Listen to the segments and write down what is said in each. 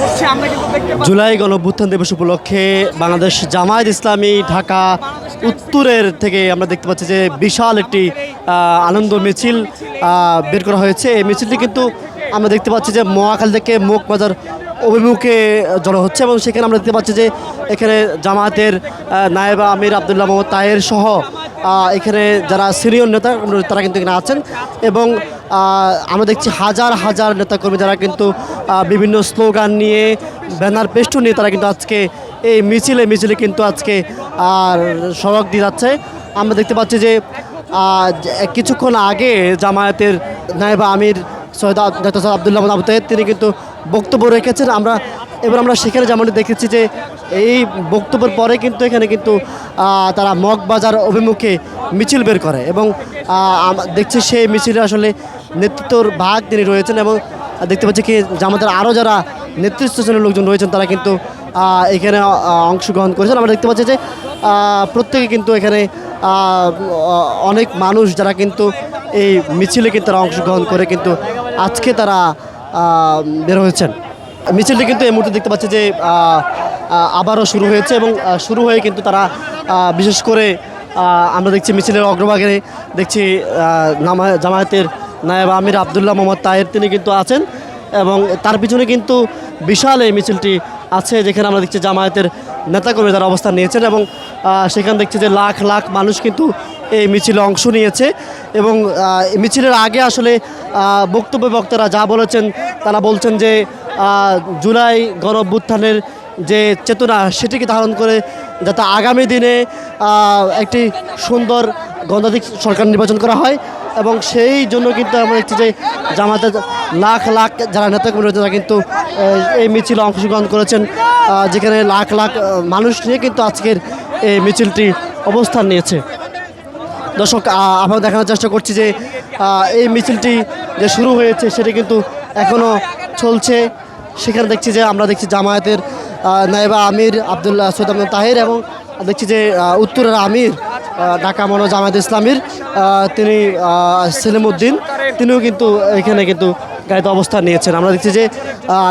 হচ্ছে আমরা কিন্তু দেখতে পাচ্ছি জুলাই গণঅভ্যুত্থান দিবস উপলক্ষে বাংলাদেশ জামায়াত ইসলামী ঢাকা উত্তরের থেকে আমরা দেখতে পাচ্ছি যে বিশাল একটি আনন্দ মিছিল বের করা হয়েছে। এই মিছিলটি কিন্তু আমরা দেখতে পাচ্ছি যে মহাখালী থেকে মুকবাজার অভিমুখে জড়ো হচ্ছে এবং সেখানে আমরা দেখতে পাচ্ছি যে এখানে জামায়াতের নায়েব আমির আবদুল্লাহ মোহাম্মদ তাহের সহ এখানে যারা সিনিয়র নেতা তারা কিন্তু এখানে আছেন এবং আমরা দেখছি হাজার হাজার নেতাকর্মী যারা কিন্তু বিভিন্ন স্লোগান নিয়ে ব্যানার পেস্টু নিয়ে তারা কিন্তু আজকে এই মিছিলে কিন্তু আজকে সড়ক দিয়ে যাচ্ছে। আমরা দেখতে পাচ্ছি যে কিছুক্ষণ আগে জামায়াতের নায়েব আমির সৈয়দ ডক্টর আবদুল্লাহ মোহাম্মদ তাহের তিনি কিন্তু বক্তব্য রেখেছেন। আমরা সেখানে যেমনটি দেখেছি যে এই বক্তব্যের পরে কিন্তু এখানে কিন্তু তারা মগবাজার অভিমুখে মিছিল বের করে এবং দেখছি সেই মিছিলে আসলে নেতৃত্বর ভাগ তিনি রয়েছেন এবং দেখতে পাচ্ছি কি জামাতের আরও যারা নেতৃত্বের লোকজন রয়েছেন তারা কিন্তু এখানে অংশগ্রহণ করেছেন। আমরা দেখতে পাচ্ছি যে প্রত্যেকে কিন্তু এখানে অনেক মানুষ যারা কিন্তু এই মিছিলে কিন্তু তারা অংশগ্রহণ করে কিন্তু আজকে তারা বের হয়েছেন। মিছিলটি কিন্তু এই মুহূর্তে দেখতে পাচ্ছি যে আবারও শুরু হয়েছে এবং শুরু হয়ে কিন্তু তারা বিশেষ করে আমরা দেখছি মিছিলের অগ্রভাগে দেখছি জামায়াতের নায়েব আমির আবদুল্লাহ মোহাম্মদ তাহের তিনি কিন্তু আছেন এবং তার পিছনে কিন্তু বিশাল এই মিছিলটি আছে যেখানে আমরা দেখছি জামায়াতের নেতাকর্মী তারা অবস্থান নিয়েছেন এবং সেখানে দেখছি যে লাখ লাখ মানুষ কিন্তু এই মিছিলে অংশ নিয়েছে এবং মিছিলের আগে আসলে বক্তারা যা বলেছেন তারা বলছেন যে জুলাই গণঅভ্যুত্থানের যে চেতনা সেটিকে ধারণ করে যাতে আগামী দিনে একটি সুন্দর গণতান্ত্রিক সরকার নির্বাচন করা হয় এবং সেই জন্য কিন্তু আমরা দেখছি যে জামায়াতের লাখ লাখ যারা নেতাকর্মী রয়েছে তারা কিন্তু এই মিছিলে অংশগ্রহণ করেছেন যেখানে লাখ লাখ মানুষ নিয়ে কিন্তু আজকের এই মিছিলটি অবস্থান নিয়েছে। দর্শক আমরা দেখানোর চেষ্টা করছি যে এই মিছিলটি যে শুরু হয়েছে সেটি কিন্তু এখনও চলছে। সেখানে দেখছি যে আমরা দেখছি জামায়াতের নায়েব আমির আবদুল্লাহ সৈয়দ আহমদ তাহের এবং দেখছি যে উত্তরের আমির ঢাকা মহানগর জামায়াত ইসলামীর তিনি সেলিমউদ্দিন তিনিও কিন্তু এখানে কিন্তু গাড়িতে অবস্থান নিয়েছেন। আমরা দেখছি যে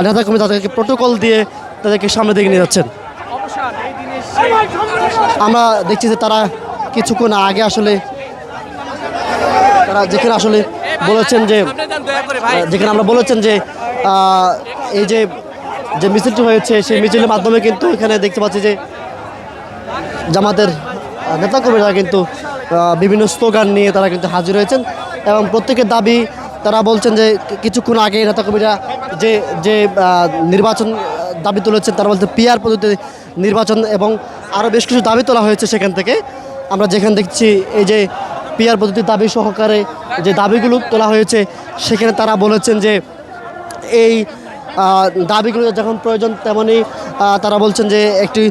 নেতাকর্মী তাদেরকে প্রোটোকল দিয়ে তাদেরকে সামনে দিকে নিয়ে যাচ্ছেন। আমরা দেখছি যে তারা কিছুক্ষণ আগে আসলে তারা যেখানে আসলে বলেছেন যে যেখানে আমরা বলেছেন যে এই যে মিছিলটি হয়েছে সেই মিছিলের মাধ্যমে কিন্তু এখানে দেখতে পাচ্ছি যে জামাতের নেতাকর্মীরা কিন্তু বিভিন্ন স্লোগান নিয়ে তারা কিন্তু হাজির হয়েছেন এবং প্রত্যেকের দাবি তারা বলছেন যে কিছুক্ষণ আগে নেতাকর্মীরা যে নির্বাচন দাবি তুলেছেন তারা বলতে পিআর পদ্ধতিতে নির্বাচন এবং আরও বেশ কিছু দাবি তোলা হয়েছে। সেখান থেকে আমরা যেখানে দেখছি এই যে পিআর পদ্ধতির দাবি সহকারে যে দাবিগুলো তোলা হয়েছে সেখানে তারা বলেছেন যে এই দাবিগুলো যখন প্রয়োজন তেমনই তারা বলছেন যে একটি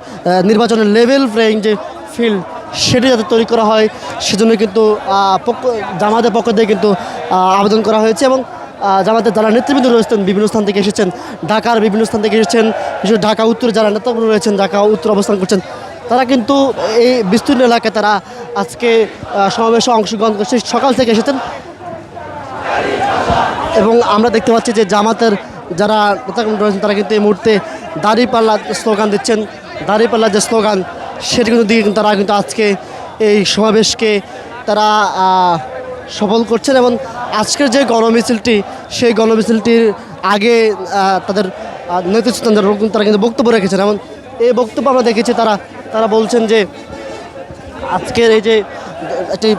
নির্বাচনের লেভেল প্লেয়িং যে ফিল্ড সেটি যাতে তৈরি করা হয় সেজন্য কিন্তু জামাতের পক্ষ থেকে কিন্তু আবেদন করা হয়েছে এবং জামাতের যারা নেতৃবৃন্দ রয়েছেন বিভিন্ন স্থান থেকে এসেছেন, ঢাকার বিভিন্ন স্থান থেকে এসেছেন, বিশেষ ঢাকা উত্তরে যারা নেতাগুলো রয়েছেন ঢাকা উত্তর অবস্থান করছেন তারা কিন্তু এই বিস্তীর্ণ এলাকায় তারা আজকে সমাবেশে অংশগ্রহণ করছে সকাল থেকে এসেছেন এবং আমরা দেখতে পাচ্ছি যে জামাতের যারা নেতাকর্মী রয়েছেন তারা কিন্তু এই মুহূর্তে দাঁড়িপাল্লা স্লোগান দিচ্ছেন। দাঁড়িপাল্লার যে স্লোগান সেটি কিন্তু দিয়ে তারা কিন্তু আজকে এই সমাবেশকে তারা সফল করছেন এবং আজকের যে গণমিছিলটি সেই গণমিছিলটির আগে তাদের নেতৃত্ব তারা কিন্তু বক্তব্য রেখেছেন এবং এই বক্তব্য আমরা দেখেছি তারা বলছেন যে আজকের এই যে একটি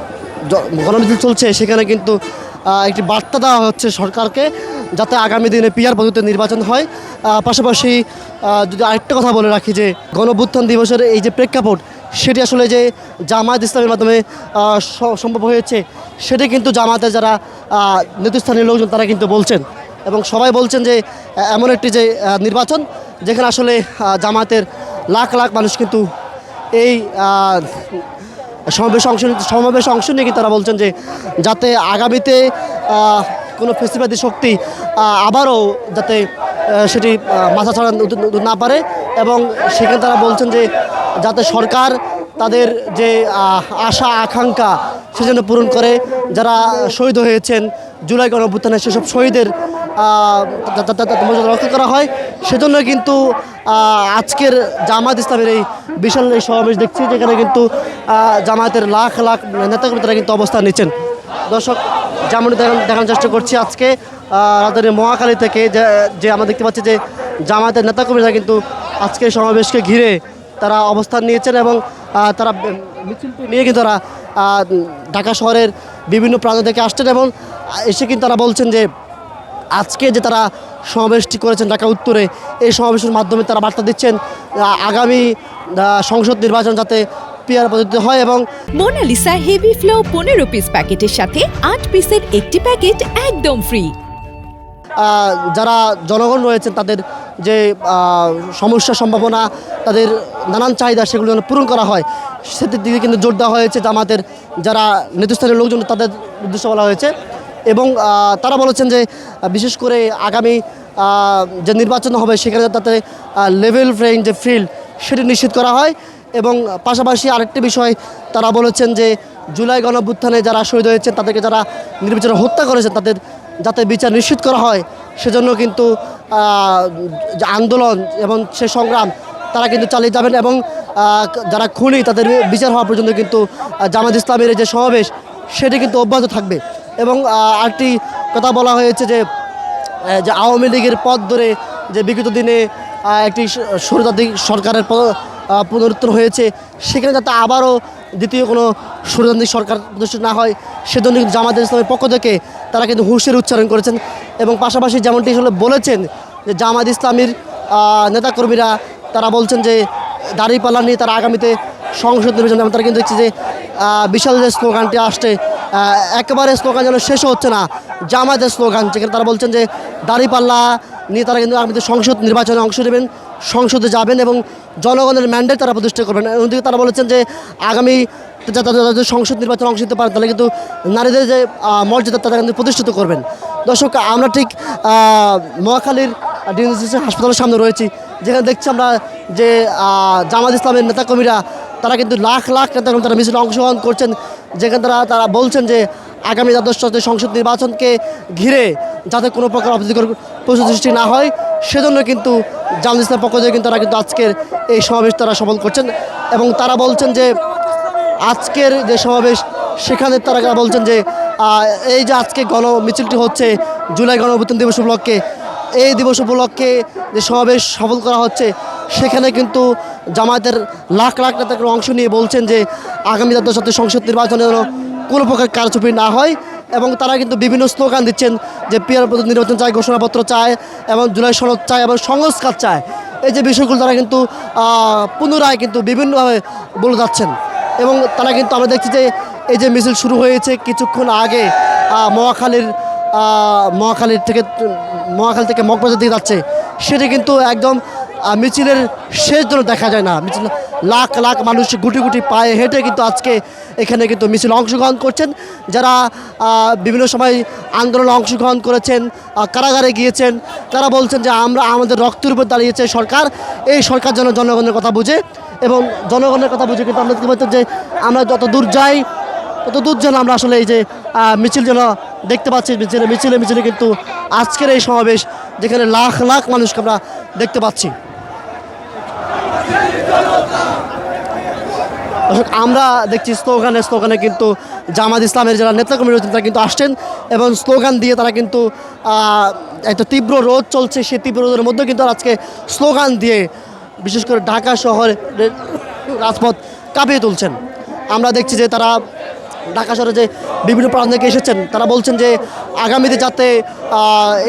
গণমিছিল চলছে সেখানে কিন্তু একটি বার্তা দেওয়া হচ্ছে সরকারকে যাতে আগামী দিনে পিআর পদ্ধতিতে নির্বাচন হয়। পাশাপাশি যদি আরেকটা কথা বলে রাখি যে গণঅভ্যুত্থান দিবসের এই যে প্রেক্ষাপট সেটি আসলে যে জামায়াত ইসলামের মাধ্যমে সম্ভব হয়েছে সেটি কিন্তু জামায়াতের যারা নেতৃস্থানীয় লোকজন তারা কিন্তু বলছেন এবং সবাই বলছেন যে এমন একটি যে নির্বাচন যেখানে আসলে জামায়াতের লাখ লাখ মানুষ কিন্তু এই সমাবেশে অংশ নিয়ে কিন্তু তারা বলছেন যে যাতে আগামীতে কোনো ফেসিবাদী শক্তি আবারও যাতে সেটি মাথা ছাড়া না পারে এবং সেখানে তারা বলছেন যে যাতে সরকার তাদের যে আশা আকাঙ্ক্ষা সেজন্য পূরণ করে যারা শহীদ হয়েছেন জুলাই গণঅভ্যুত্থানে সেসব শহীদের মর্যাদা রক্ষা করা হয়। সেজন্য কিন্তু আজকের জামায়াত ইসলামের এই বিশাল এই সমাবেশ দেখছি, যেখানে কিন্তু জামায়াতের লাখ লাখ নেতাকর্মীরা কিন্তু অবস্থান নিচ্ছেন। দর্শক, যেমন দেখানোর চেষ্টা করছি আজকে রাজধানীর মহাখালী থেকে যে আমরা দেখতে পাচ্ছি যে জামায়াতের নেতাকর্মীরা কিন্তু আজকে সমাবেশকে ঘিরে তারা অবস্থান নিয়েছেন এবং তারা মিছিলটি নিয়ে কিন্তু তারা ঢাকা শহরের বিভিন্ন প্রান্ত থেকে আসছেন এবং এসে কিন্তু তারা বলছেন যে আজকে যে তারা সমাবেশটি করেছেন ঢাকা উত্তরে, এই সমাবেশের মাধ্যমে তারা বার্তা দিচ্ছেন আগামী সংসদ নির্বাচন যাতে পিয়ার পদ্ধতিতে হয়। এবং মোনালিসা হেভি ফ্লো 15 পিস প্যাকেটের সাথে 8 পিসের একটি প্যাকেট একদম ফ্রি। যারা জনগণ রয়েছেন তাদের যে সমস্যা সম্ভাবনা, তাদের নানান চাহিদা, সেগুলো যেন পূরণ করা হয় সেটির দিকে কিন্তু জোর দেওয়া হয়েছে জামাতের যারা নেতৃস্থানীয় লোকজন, তাদের উদ্দেশ্যে বলা হয়েছে। এবং তারা বলেছেন যে বিশেষ করে আগামী যে নির্বাচন হবে সেখানে তাতে লেভেল প্লেইং যে ফিল্ড সেটি নিশ্চিত করা হয়। এবং পাশাপাশি আরেকটি বিষয় তারা বলেছেন যে জুলাই গণঅভ্যুত্থানে যারা শহীদ হয়েছেন, তাদেরকে যারা নির্বিচারে হত্যা করেছেন, তাদের যাতে বিচার নিশ্চিত করা হয় সেজন্য কিন্তু আন্দোলন এবং সে সংগ্রাম তারা কিন্তু চালিয়ে যাবেন। এবং যারা খুনি তাদের বিচার হওয়া পর্যন্ত কিন্তু জামায়াত ইসলামের যে সমাবেশ সেটি কিন্তু অব্যাহত থাকবে। এবং আরেকটি কথা বলা হয়েছে যে আওয়ামী লীগের পথ ধরে যে বিগত দিনে একটি স্বৈরতান্ত্রিক সরকারের পুনরুত্থান হয়েছে, সেখানে যাতে আবারও দ্বিতীয় কোনো স্বৈরতান্ত্রিক সরকার প্রতিষ্ঠিত না হয় সেজন্য কিন্তু জামায়াত ইসলামের পক্ষ থেকে তারা কিন্তু হুঁশিয়ারি উচ্চারণ করেছেন। এবং পাশাপাশি যেমনটি আসলে বলেছেন যে জামায়াত ইসলামীর নেতাকর্মীরা তারা বলছেন যে দাঁড়িপাল্লা নিয়ে তারা আগামীতে সংসদ নির্বাচন, তারা কিন্তু দেখছি যে বিশাল যে স্লোগানটি আসছে একেবারে স্লোগান যেন শেষ হচ্ছে না, জামায়াতের স্লোগান, যেখানে তারা বলছেন যে দাঁড়িপাল্লা নিয়ে তারা কিন্তু আগামীতে সংসদ নির্বাচনে অংশ নেবেন, সংসদে যাবেন এবং জনগণের ম্যান্ডেট তারা প্রতিষ্ঠা করবেন। অন্যদিকে তারা বলেছেন যে আগামী যাতে সংসদ নির্বাচনে অংশ নিতে পারেন তাহলে কিন্তু নারীদের যে মর্যাদা তারা কিন্তু প্রতিষ্ঠিত করবেন। দর্শক, আমরা ঠিক মহাখালীর ডিএনসিসি হাসপাতালের সামনে রয়েছি, যেখানে দেখছি আমরা যে জামায়াত ইসলামের নেতাকর্মীরা তারা কিন্তু লাখ লাখ নেতাকর্মী তারা মিছিলে অংশগ্রহণ করছেন, যেখানে তারা বলছেন যে আগামী দ্বাদশ জাতীয় সংসদ নির্বাচনকে ঘিরে যাতে কোনো প্রকার অপ্রীতিকর পরিস্থিতি সৃষ্টি না হয় সেজন্য কিন্তু জামায়াত ইসলামের পক্ষ থেকে কিন্তু তারা কিন্তু আজকের এই সমাবেশ তারা সফল করছেন। এবং তারা বলছেন যে আজকের যে সমাবেশ সেখানে তারা বলছেন যে এই যে আজকে মিছিলটি হচ্ছে জুলাই গণঅভ্যুত্থান দিবস উপলক্ষে, এই দিবস উপলক্ষে যে সমাবেশ সফল করা হচ্ছে সেখানে কিন্তু জামায়াতের লাখ লাখ নেতারা অংশ নিয়ে বলছেন যে আগামী জাতীয় সংসদ নির্বাচনে যেন কোনো প্রকার কারচুপি না হয়। এবং তারা কিন্তু বিভিন্ন স্লোগান দিচ্ছেন যে পিয়ার পদ্ধতি নির্বাচন চায়, ঘোষণাপত্র চায় এবং জুলাই সনদ চায় এবং সংস্কার চায়। এই যে বিষয়গুলো তারা কিন্তু পুনরায় কিন্তু বিভিন্নভাবে বলে যাচ্ছেন। এবং তারা কিন্তু আমরা দেখছি যে এই যে মিছিল শুরু হয়েছে কিছুক্ষণ আগে মহাখালী থেকে মগবাজার দিকে যাচ্ছে, সেটা কিন্তু একদম মিছিলের শেষ জন্য দেখা যায় না। মিছিল লাখ লাখ মানুষ গুটি গুটি পায়ে হেঁটে কিন্তু আজকে এখানে কিন্তু মিছিল অংশগ্রহণ করছেন। যারা বিভিন্ন সময় আন্দোলনে অংশগ্রহণ করেছেন, কারাগারে গিয়েছেন, তারা বলছেন যে আমরা আমাদের রক্তের উপর দাঁড়িয়েছে সরকার, এই সরকার যেন জনগণের কথা বুঝে এবং জনগণের কথা বুঝে কিন্তু আমরা দেখতে পাচ্ছি যে আমরা যত দূর যাই তত দূর যেন আমরা আসলে এই যে মিছিল যেন দেখতে পাচ্ছি, মিছিলে কিন্তু আজকের এই সমাবেশ যেখানে লাখ লাখ মানুষকে আমরা দেখতে পাচ্ছি। আমরা দেখছি স্লোগানে কিন্তু জামায়াত ইসলামের যারা নেতাকর্মী রয়েছেন তারা কিন্তু আসছেন এবং স্লোগান দিয়ে তারা কিন্তু একটা তীব্র রোদ চলছে, সেই তীব্র রোদের মধ্যে কিন্তু আজকে স্লোগান দিয়ে বিশেষ করে ঢাকা শহরের রাজপথ কাঁপিয়ে তুলছেন। আমরা দেখছি যে তারা ঢাকা শহরে যে বিভিন্ন প্রান্ত থেকে এসেছেন, তারা বলছেন যে আগামীতে যাতে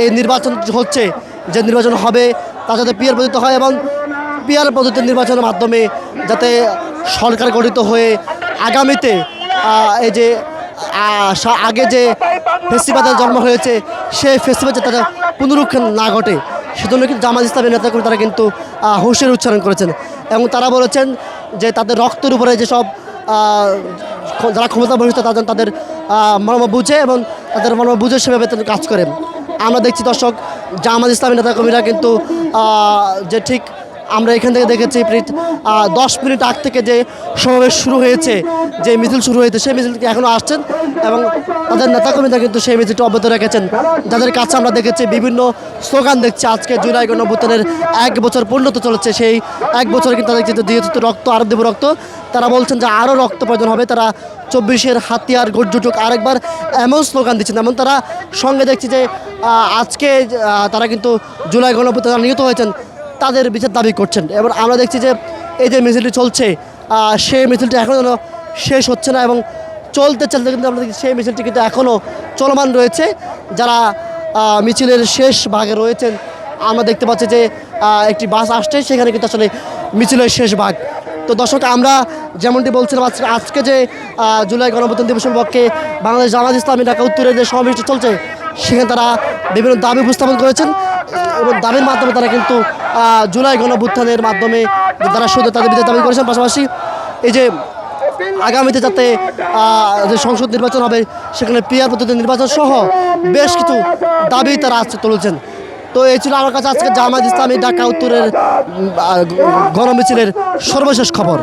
এই নির্বাচন হচ্ছে, যে নির্বাচন হবে তা যাতে পিয়ার পদ্ধতি হয় এবং পিয়ার পদ্ধতির নির্বাচনের মাধ্যমে যাতে সরকার গঠিত হয়ে আগামীতে এই যে আগে যে ফেস্টিভ্যালের জন্ম হয়েছে সেই ফেস্টিভ্যাল যাতে তাদের পুনরুত্থান না ঘটে সেজন্য কিন্তু জামায়াত ইসলামের নেতাকর্মী তারা কিন্তু হুঁশিয়ারি উচ্চারণ করেছেন। এবং তারা বলেছেন যে তাদের রক্তের উপরে যেসব যারা ক্ষমতা বহিষ্ঠ তাদের মর্ম বুঝে এবং তাদের মর্ম বুঝে সেভাবে তাদের কাজ করেন। আমরা দেখছি দর্শক জামায়াত ইসলামী নেতাকর্মীরা কিন্তু যে ঠিক আমরা এখান থেকে দেখেছি প্রায় 10 মিনিট আগ থেকে যে সমাবেশ শুরু হয়েছে, যে মিছিল শুরু হয়েছে, সেই মিছিল এখনও আসছেন এবং তাদের নেতাকর্মীরা কিন্তু সেই মিছিলটা অব্যাহত রেখেছেন। যাদের কাছে আমরা দেখেছি বিভিন্ন স্লোগান দেখছি। আজকে জুলাই গণঅভ্যুত্থানের 1 বছর পূর্ণ হতে চলেছে। সেই 1 বছর কিন্তু তাদের যেহেতু রক্ত আরও দেব রক্ত, তারা বলছেন যে আরও রক্ত প্রয়োজন হবে। তারা 24-এর হাতিয়ার গর্জুটুক আরেকবার এমন স্লোগান দিচ্ছেন। এমন তারা সঙ্গে দেখছি যে আজকে তারা কিন্তু জুলাই গণঅভ্যুত্থানে নিহত হয়েছেন তাদের বিচার দাবি করছেন। এবং আমরা দেখছি যে এই যে মিছিলটি চলছে, সেই মিছিলটি এখনও শেষ হচ্ছে না এবং চলতে চলতে কিন্তু আমরা দেখছি সেই মিছিলটি কিন্তু এখনও চলমান রয়েছে। যারা মিছিলের শেষ ভাগে রয়েছেন, আমরা দেখতে পাচ্ছি যে একটি বাস আসছে, সেখানে কিন্তু আসলে মিছিলের শেষ ভাগ। তো দর্শক, আমরা যেমনটি বলছিলাম আজকে যে জুলাই গণঅভ্যুত্থান দিবসের পক্ষে বাংলাদেশ জামায়াত ইসলামী ঢাকা উত্তরের যে সমাবেশটি চলছে, সেখানে তারা বিভিন্ন দাবি উপস্থাপন করেছেন এবং দাবির মাধ্যমে তারা কিন্তু জুলাই গণঅভ্যুত্থানের মাধ্যমে তারা শুধু তাদের বিরুদ্ধে দাবি করেছেন। পাশাপাশি এই যে আগামীতে যাতে যে সংসদ নির্বাচন হবে, সেখানে পিয়ার পদ্ধতি নির্বাচন সহ বেশ কিছু দাবি তারা আজকে তুলেছেন। তো এই ছিল আমার কাছে আজকে জামায়াত ইসলামী ঢাকা উত্তরের গণমিছিলের সর্বশেষ খবর।